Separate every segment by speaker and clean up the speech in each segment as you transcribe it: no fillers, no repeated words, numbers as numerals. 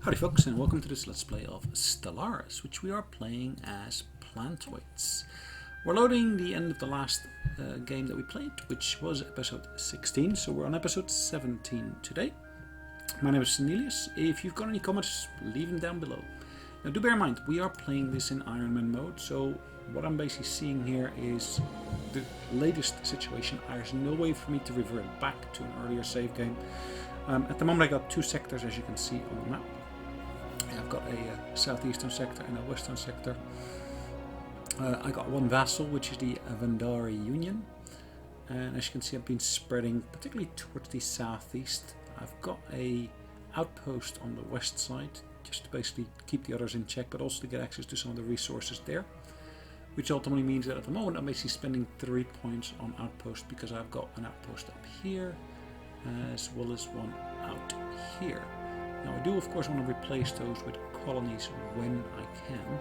Speaker 1: Howdy folks, and welcome to this Let's Play of Stellaris, which we are playing as Plantoids. We're loading the end of the last game that we played, which was episode 16, so we're on episode 17 today. My name is Sonelias. If you've got any comments, leave them down below. Now do bear in mind, we are playing this in Iron Man mode, so what I'm basically seeing here is the latest situation. There's no way for me to revert back to an earlier save game. At the moment I got two sectors, as you can see on the map. I've got a southeastern sector and a western sector. I got one vassal, which is the Vendari Union, and as you can see I've been spreading particularly towards the southeast. I've got a outpost on the west side just to basically keep the others in check, but also to get access to some of the resources there, which ultimately means that at the moment I'm basically spending 3 points on outpost because I've got an outpost up here as well as one out here. Now I do of course want to replace those with colonies when I can,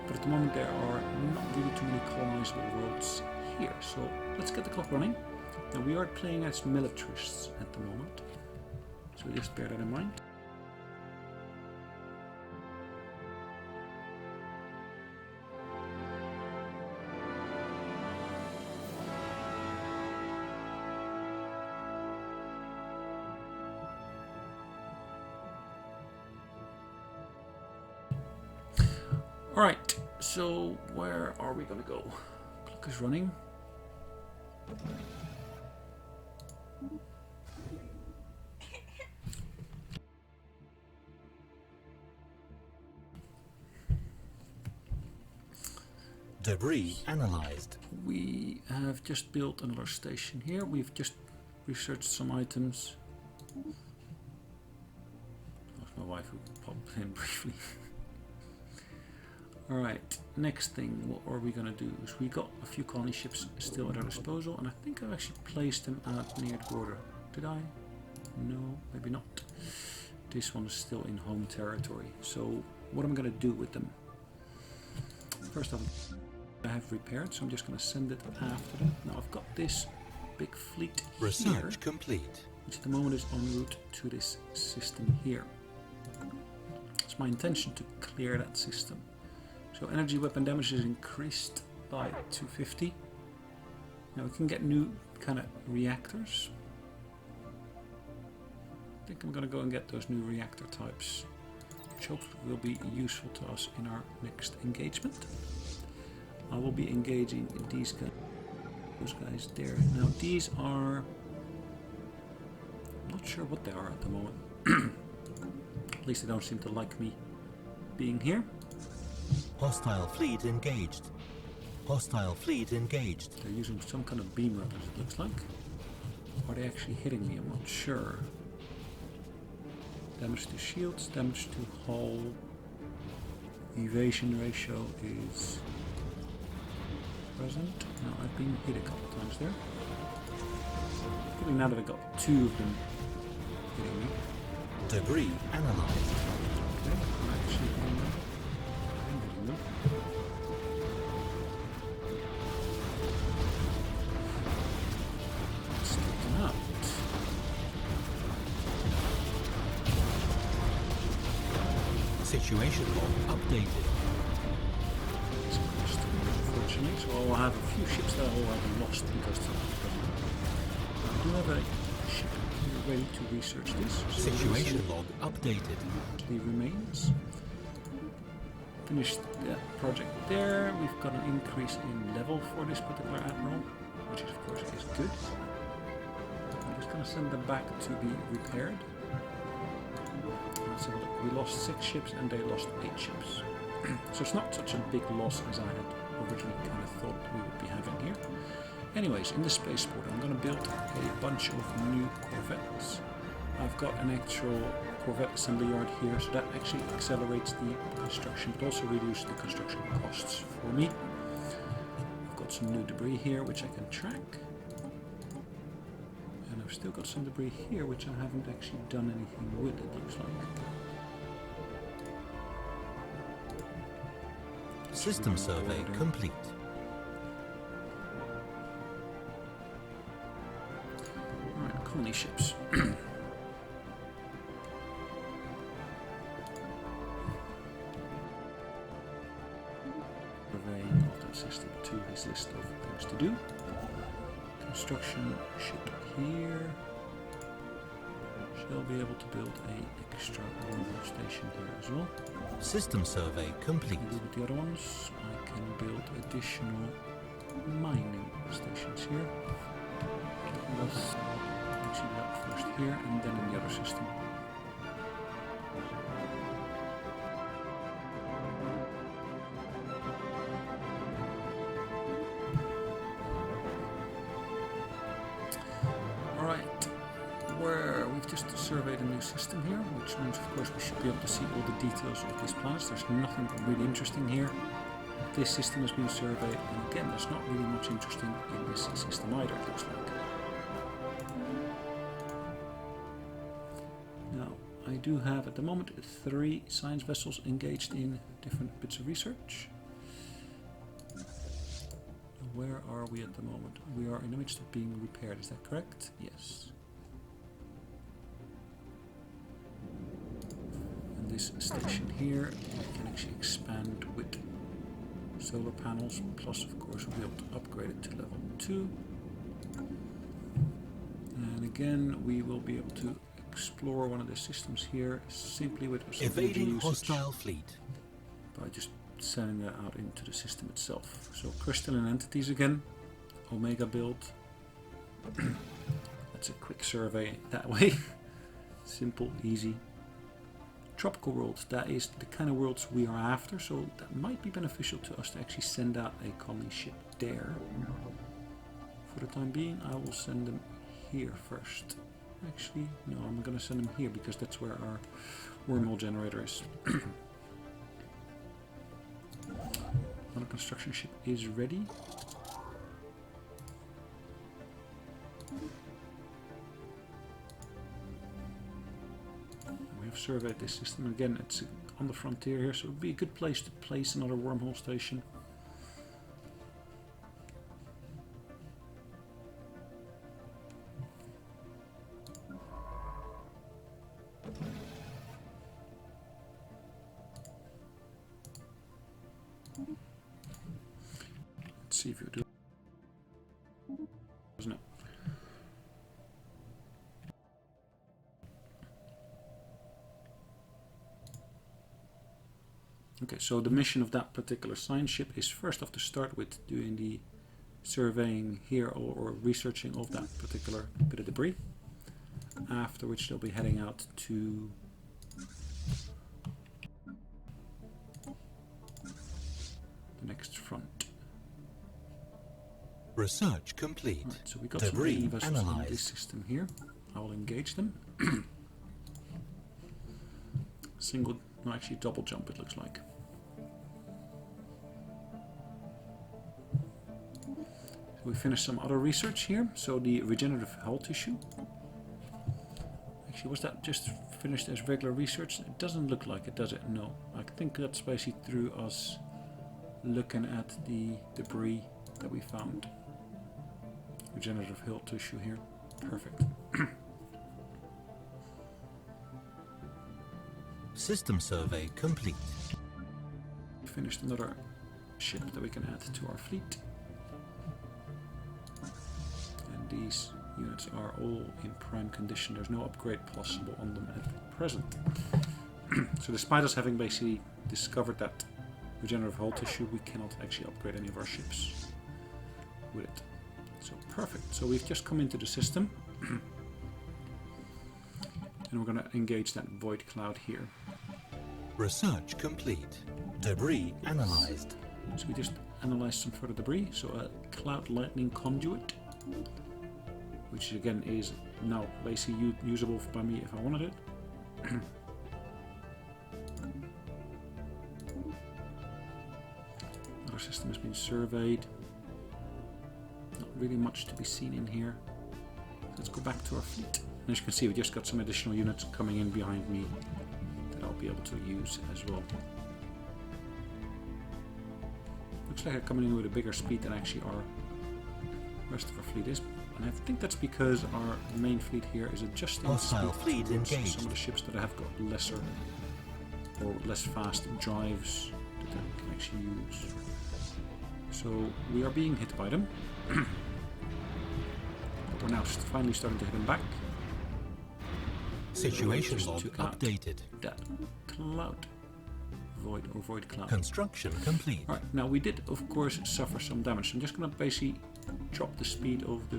Speaker 1: but at the moment there are not really too many colonizable worlds here, so let's get the clock running. Now we are playing as militarists at the moment, so just bear that in mind. Alright, so where are we gonna go? Clock is running.
Speaker 2: Debris analyzed.
Speaker 1: We have just built another station here. We've just researched some items. That's my wife who popped in briefly. Alright, next thing, what are we going to do is we got a few colony ships still at our disposal, and I think I've actually placed them out near the border. Did I? No, maybe not. This one is still in home territory. So what am I going to do with them? First off, I have repaired, so I'm just going to send it after them. Now I've got this big fleet
Speaker 2: Research
Speaker 1: here,
Speaker 2: complete.
Speaker 1: which at the moment is en route to this system here. It's my intention to clear that system. So energy weapon damage is increased by 250. Now we can get new kind of reactors. I think I'm going to go and get those new reactor types, which hopefully will be useful to us in our next engagement. I will be engaging these guys, those guys there. Now these are, I'm not sure what they are at the moment. At least they don't seem to like me being here.
Speaker 2: Hostile fleet engaged. Hostile fleet engaged.
Speaker 1: They're using some kind of beam weapons, it looks like. Are they actually hitting me? I'm not sure. Damage to shields, damage to hull. Evasion ratio is present. Now I've been hit a couple times there. Particularly now that I got two of them hitting me.
Speaker 2: Debris analyzed.
Speaker 1: Okay, I'm actually hitting them. I'm hitting them. Let's take them out.
Speaker 2: Situation log updated.
Speaker 1: Unfortunately, so I'll have a few ships that I'll have lost because of that. I do have a ship here ready to research this. So
Speaker 2: Situation log updated.
Speaker 1: the remains. Finished that project there. We've got an increase in level for this particular admiral, which is, of course is good. I'm just going to send them back to be repaired. Let's have a look. We lost 6 ships and they lost 8 ships. So it's not such a big loss as I had originally kind of thought we would be having here. Anyways, in the spaceport I'm going to build a bunch of new corvettes. I've got an actual corvette assembly yard here, so that actually accelerates the construction, but also reduces the construction costs for me. I've got some new debris here which I can track. And I've still got some debris here which I haven't actually done anything with, it looks like.
Speaker 2: System survey complete.
Speaker 1: Alright, colony ships. system to his list of things to do. Construction ship here. Shall be able to build an extra wormhole station here as well.
Speaker 2: System survey complete.
Speaker 1: And with the other ones, I can build additional mining stations here. Let's actually do that first here and then in the other system. We've just surveyed a new system here, which means of course we should be able to see all the details of these planets. There's nothing really interesting here. This system has been surveyed, and again there's not really much interesting in this system either, it looks like. Now, I do have at the moment 3 science vessels engaged in different bits of research. Where are we at the moment? We are in the midst of being repaired, is that correct? Yes. This station here we can actually expand with solar panels, plus of course we'll be able to upgrade it to level 2. And again we will be able to explore one of the systems here simply with
Speaker 2: evading hostile fleet
Speaker 1: by just sending that out into the system itself. So crystalline entities again, Omega build. That's a quick survey that way. Simple, easy. Tropical worlds, that is the kind of worlds we are after, so that might be beneficial to us to actually send out a colony ship there. For the time being, I will send them here first. Actually, no, I'm going to send them here because that's where our wormhole generator is. Another construction ship is ready. Surveyed this system again. It's on the frontier here, so it would be a good place to place another wormhole station. Let's see if you do. Doesn't it? Okay, so the mission of that particular science ship is first off to start with doing the surveying here or researching of that particular bit of debris, after which they'll be heading out to the next front.
Speaker 2: Research complete.
Speaker 1: Right, so we got
Speaker 2: debris
Speaker 1: some vessels in
Speaker 2: analyzed.
Speaker 1: this system here. I will engage them. Single, no, actually double jump it looks like. We finished some other research here. So the regenerative hull tissue. Actually, was that just finished as regular research? It doesn't look like it, does it? No. I think that's basically through us looking at the debris that we found. Regenerative hull tissue here. Perfect.
Speaker 2: System survey complete.
Speaker 1: Finished another ship that we can add to our fleet. And these units are all in prime condition. There's no upgrade possible on them at present. So despite us having basically discovered that regenerative hull tissue, we cannot actually upgrade any of our ships with it. So perfect. So we've just come into the system. And we're going to engage that void cloud here.
Speaker 2: Research complete. Debris analyzed.
Speaker 1: So we just analyzed some further debris. So a cloud lightning conduit, which again is now basically usable by me if I wanted it. Our system has been surveyed. Not really much to be seen in here. Let's go back to our fleet. And as you can see, we just got some additional units coming in behind me that I'll be able to use as well. Looks like they're coming in with a bigger speed than actually our rest of our fleet is. And I think that's because our main fleet here is adjusting
Speaker 2: Hostile
Speaker 1: speed
Speaker 2: fleet
Speaker 1: towards
Speaker 2: engaged.
Speaker 1: some of the ships that have got lesser or less fast drives that they can actually use. So we are being hit by them. But we're now finally starting to hit them back.
Speaker 2: Situation
Speaker 1: Just
Speaker 2: log
Speaker 1: took out
Speaker 2: updated.
Speaker 1: that cloud. Void cloud.
Speaker 2: Construction complete.
Speaker 1: Alright, now we did of course suffer some damage. I'm just going to basically drop the speed of the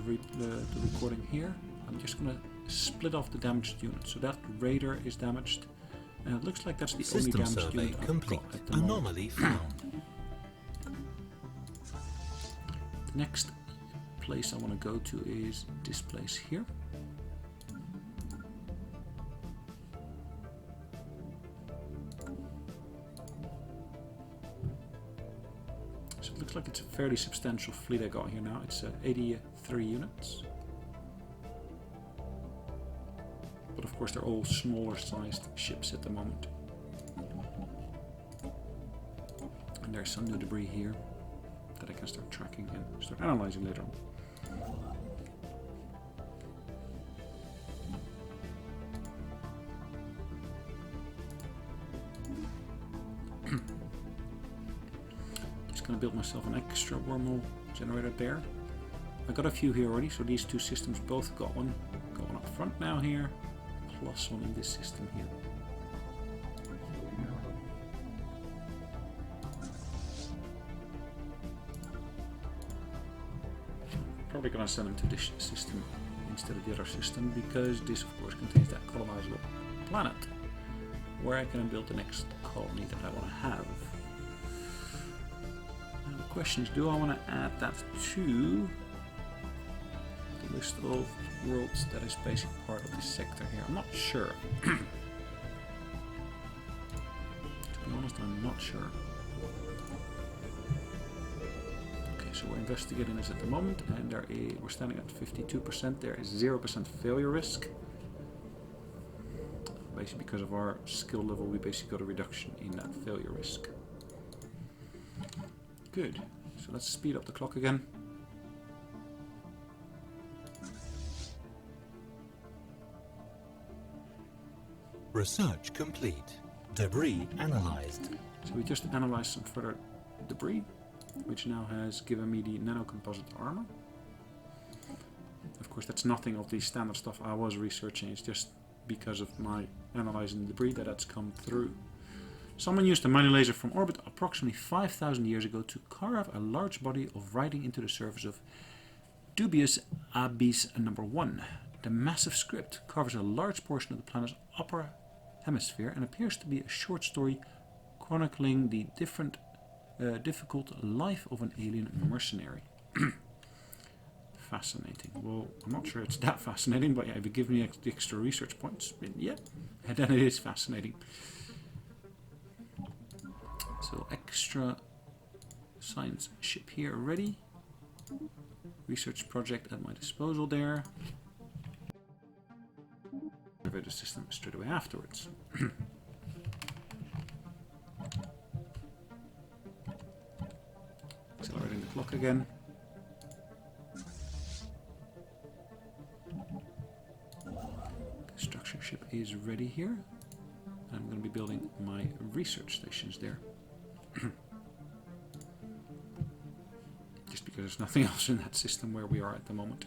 Speaker 1: recording here. I'm just going to split off the damaged unit. So that radar is damaged. And it looks like that's the only
Speaker 2: System
Speaker 1: damaged
Speaker 2: survey
Speaker 1: unit I've
Speaker 2: complete.
Speaker 1: got at the moment.
Speaker 2: Anomaly found.
Speaker 1: The next place I want to go to is this place here. So it looks like it's a fairly substantial fleet I got here now. It's 83 units. But of course they're all smaller sized ships at the moment. And there's some new debris here that I can start tracking and start analyzing later on. Just gonna build myself an extra wormhole generator there. I got a few here already, so these two systems both got one. Got one up front now here, plus one in this system here. Probably gonna send them to this system instead of the other system, because this of course contains that colonizable planet where I can build the next colony that I want to have. Now the question is, do I want to add that to the list of worlds that is basically part of this sector here? I'm not sure. To be honest, I'm not sure. So we're investigating this at the moment, and we're standing at 52%. There is 0% failure risk. Basically, because of our skill level, we basically got a reduction in that failure risk. Good. So let's speed up the clock again.
Speaker 2: Research complete. Debris analyzed.
Speaker 1: So we just analyzed some further debris, which now has given me the nanocomposite armor. Of course, that's nothing of the standard stuff I was researching. It's just because of my analyzing the debris that's come through. Someone used a mining laser from orbit approximately 5,000 years ago to carve a large body of writing into the surface of dubious abyss number 1. The massive script covers a large portion of the planet's upper hemisphere and appears to be a short story chronicling the difficult life of an alien mercenary. Fascinating. Well, I'm not sure it's that fascinating, but yeah, if you give me the extra research points, yeah, then it is fascinating. So extra science ship here ready. Research project at my disposal there. Elevator system straight away afterwards. Accelerating the clock again. Construction ship is ready here. I'm going to be building my research stations there. Just because there's nothing else in that system where we are at the moment.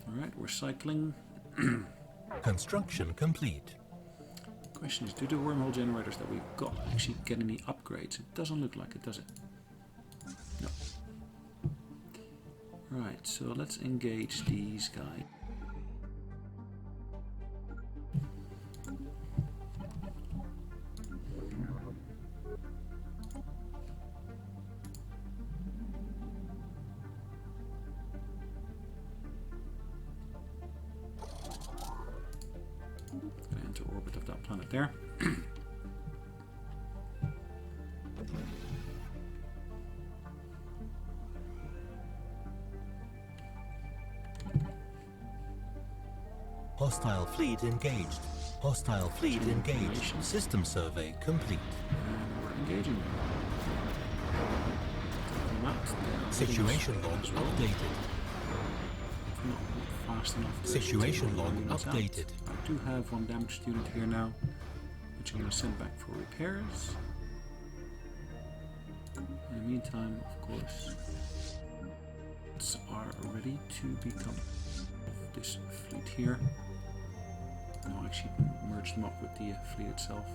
Speaker 1: Alright, we're cycling.
Speaker 2: Construction complete.
Speaker 1: Question is, do the wormhole generators that we've got actually get any upgrades? It doesn't look like it, does it? No. Right, so let's engage these guys. Gonna enter orbit of that planet there.
Speaker 2: Hostile fleet engaged. Hostile fleet engaged. System survey complete.
Speaker 1: And we're engaging them. Situation
Speaker 2: Situation logs updated.
Speaker 1: Not fast enough to
Speaker 2: Situation
Speaker 1: take
Speaker 2: log
Speaker 1: units out.
Speaker 2: updated.
Speaker 1: I do have one damaged unit here now, which I'm going to send back for repairs. In the meantime, of course, units are ready to become this fleet here. I'll actually merge them up with the fleet itself.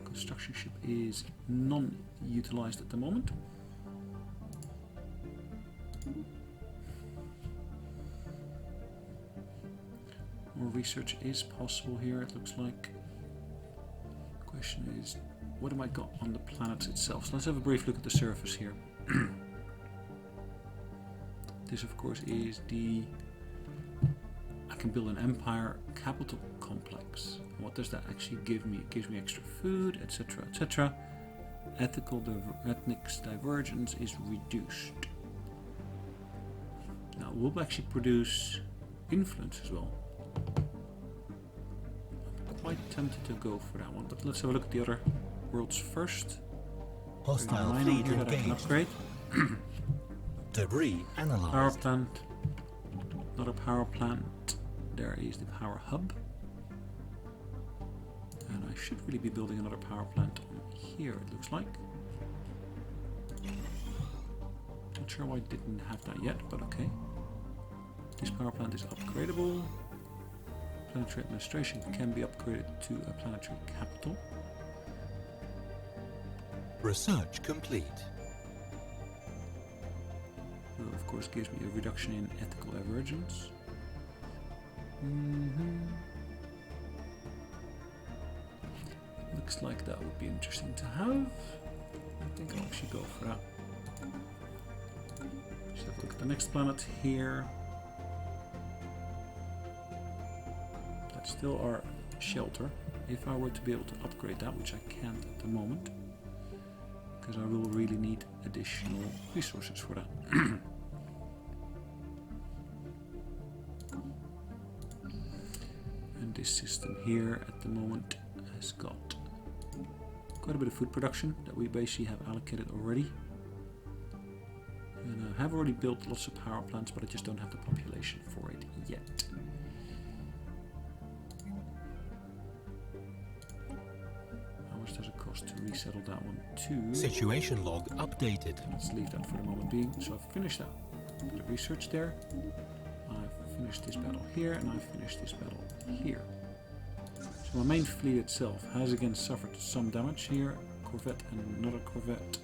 Speaker 1: Construction ship is non-utilized at the moment. More research is possible here, it looks like. The question is, what have I got on the planet itself? So let's have a brief look at the surface here. This, of course, is the... I can build an empire capital complex. And what does that actually give me? It gives me extra food, etc., etc. Ethnic divergence is reduced. Now, we'll actually produce influence as well. I'm quite tempted to go for that one, but let's have a look at the other worlds first.
Speaker 2: Hostile
Speaker 1: Mine
Speaker 2: fleet
Speaker 1: here that I can
Speaker 2: engaged.
Speaker 1: upgrade.
Speaker 2: Debris
Speaker 1: Power
Speaker 2: analyzed.
Speaker 1: plant. Another power plant. There is the power hub. And I should really be building another power plant on here, it looks like. Not sure why I didn't have that yet, but okay. This power plant is upgradable. Planetary administration can be upgraded to a planetary capital.
Speaker 2: Research complete.
Speaker 1: Well, of course, gives me a reduction in ethical divergence. Looks like that would be interesting to have. I think I'll actually go for that. Just have a look at the next planet here. That's still our shelter. If I were to be able to upgrade that, which I can't at the moment, because I will really need additional resources for that. And this system here at the moment has got quite a bit of food production that we basically have allocated already. And I have already built lots of power plants, but I just don't have the population for it yet. How much does it cost to resettle that one too?
Speaker 2: Situation log updated.
Speaker 1: Let's leave that for the moment being. So I've finished that bit of research there. I've finished this battle here, and I've finished this battle here. So my main fleet itself has again suffered some damage here. Corvette and another Corvette.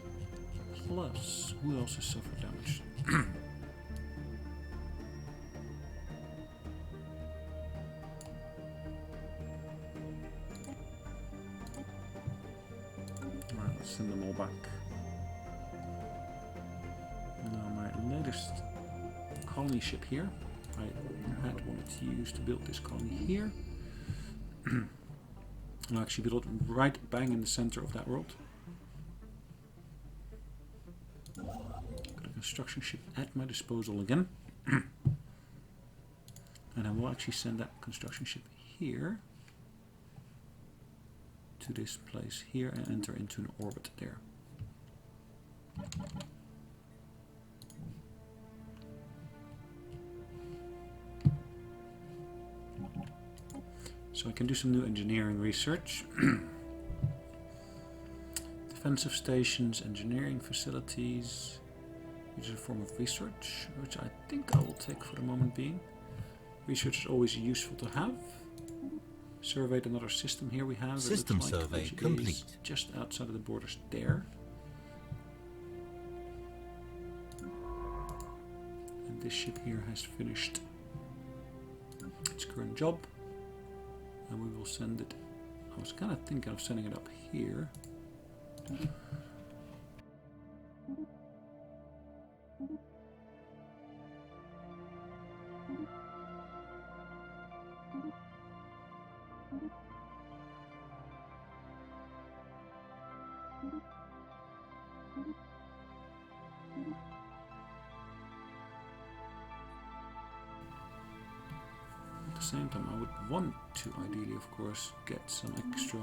Speaker 1: Plus, who else has suffered damage? Alright, let's send them all back. Now my latest colony ship here, I had wanted to use to build this colony here. I'll actually build it right bang in the center of that world. Got a construction ship at my disposal again. And I will actually send that construction ship here to this place here and enter into an orbit there. So I can do some new engineering research. Defensive stations, engineering facilities, which is a form of research, which I think I will take for the moment being. Research is always useful to have. Surveyed another system here we have.
Speaker 2: System survey
Speaker 1: which
Speaker 2: complete.
Speaker 1: is just outside of the borders there. And this ship here has finished its current job. And we will send it. I was kind of thinking of sending it up here. At the same time, I would want to ideally, of course, get some extra.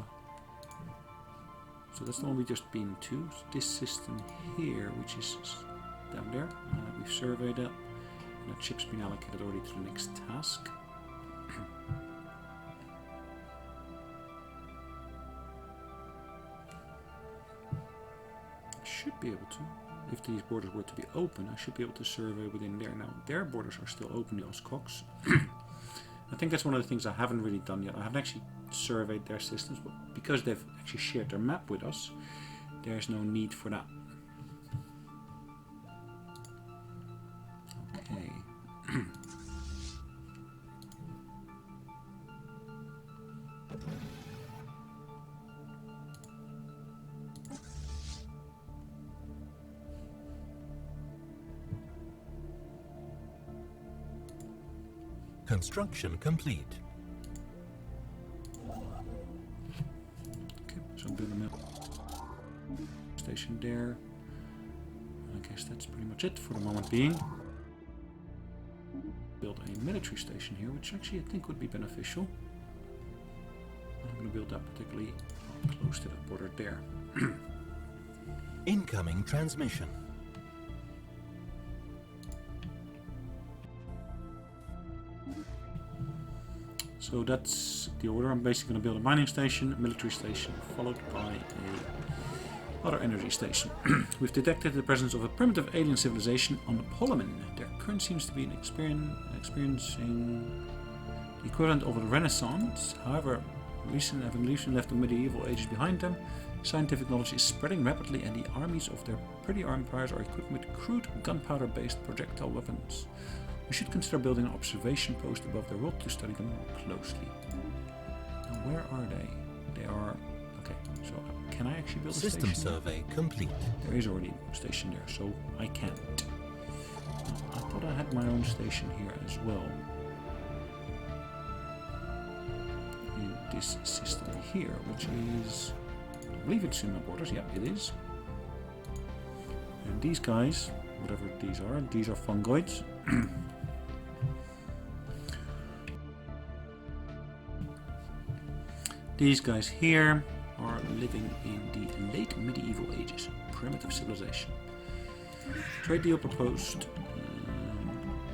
Speaker 1: So that's the one we just beamed to. This system here, which is down there. We've surveyed that, and that ship's been allocated already to the next task. I should be able to, if these borders were to be open, I should be able to survey within there. Now, their borders are still open, the Oscox. I think that's one of the things I haven't really done yet. I haven't actually surveyed their systems, but because they've actually shared their map with us, there's no need for that. Okay.
Speaker 2: Construction complete.
Speaker 1: Okay, so build a mill station there. I guess that's pretty much it for the moment being. Build a military station here, which actually I think would be beneficial. I'm going to build that particularly close to that border there.
Speaker 2: Incoming transmission.
Speaker 1: So that's the order. I'm basically going to build a mining station, a military station, followed by a other energy station. We've detected the presence of a primitive alien civilization on the Polamin. Their current seems to be experiencing the equivalent of a renaissance. However, recent evolution left the medieval ages behind them. Scientific knowledge is spreading rapidly, and the armies of their pretty empires are equipped with crude gunpowder-based projectile weapons. We should consider building an observation post above their world to study them more closely. Now, where are they? They are... Okay, so can I actually build a station?
Speaker 2: System survey complete.
Speaker 1: There is already a station there, so I can't. I thought I had my own station here as well. In this system here, which is... I believe it's in my borders. Yeah, it is. And these guys, whatever these are fungoids. These guys here are living in the late medieval ages, primitive civilization. Trade deal proposed.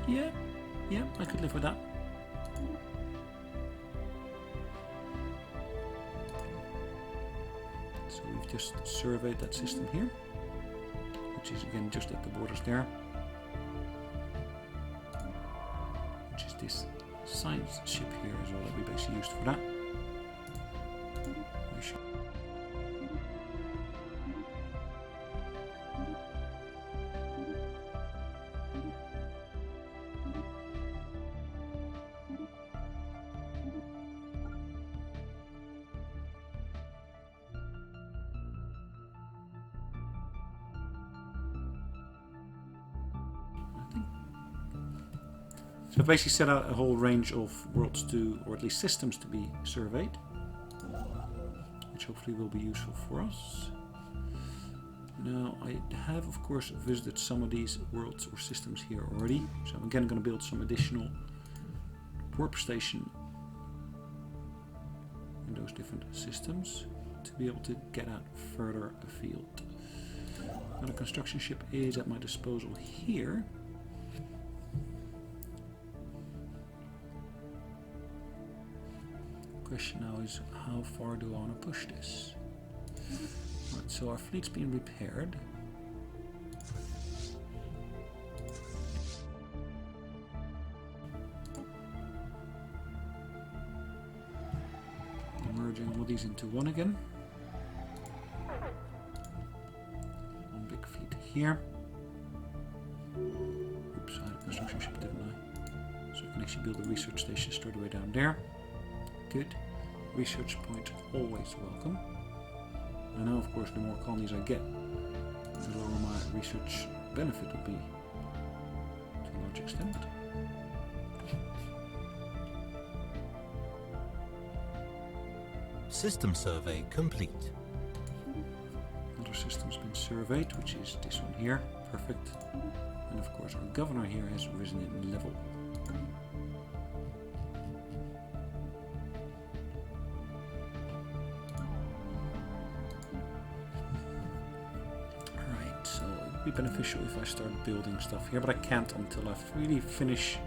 Speaker 1: Yeah, I could live with that. So we've just surveyed that system here, which is again just at the borders there. Which is this science ship here as well that we basically used for that. We should So I've basically set out a whole range of worlds to, or at least systems to be surveyed, which hopefully will be useful for us. Now I have of course visited some of these worlds or systems here already, so I'm again going to build some additional warp station in those different systems to be able to get out further afield. Now the construction ship is at my disposal here. Question now is, how far do I want to push this? Right, so our fleet's been repaired. Merging all these into one again. One big fleet here. Oops, I had a construction ship, didn't I? So I can actually build a research station straight away down there. Good. Research point always welcome. And now, of course, the more colonies I get, the lower my research benefit will be to a large extent.
Speaker 2: System survey complete.
Speaker 1: Another system's been surveyed, which is this one here. Perfect. And of course, our governor here has risen in level. Would be beneficial if I start building stuff here, but I can't until I really finish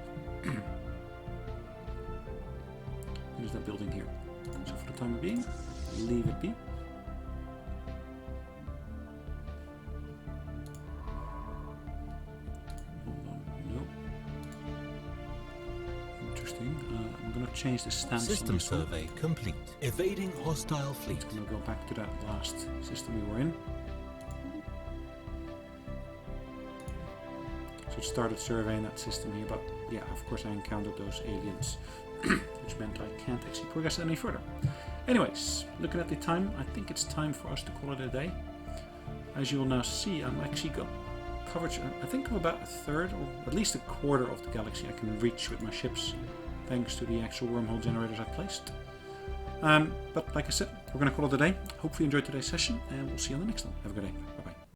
Speaker 1: use that building here. So for the time being, leave it be. I'm going to change the stance.
Speaker 2: System survey complete. Evading hostile fleet.
Speaker 1: I'm going to go back to that last system we were in. So it started surveying that system here, but yeah, of course I encountered those aliens, which meant I can't actually progress any further. Anyways, looking at the time, I think it's time for us to call it a day. As you will now see, I'm actually got coverage, I think of about a third, or at least a quarter of the galaxy I can reach with my ships, thanks to the actual wormhole generators I placed. But like I said, we're going to call it a day. Hopefully you enjoyed today's session, and we'll see you on the next one. Have a good day. Bye.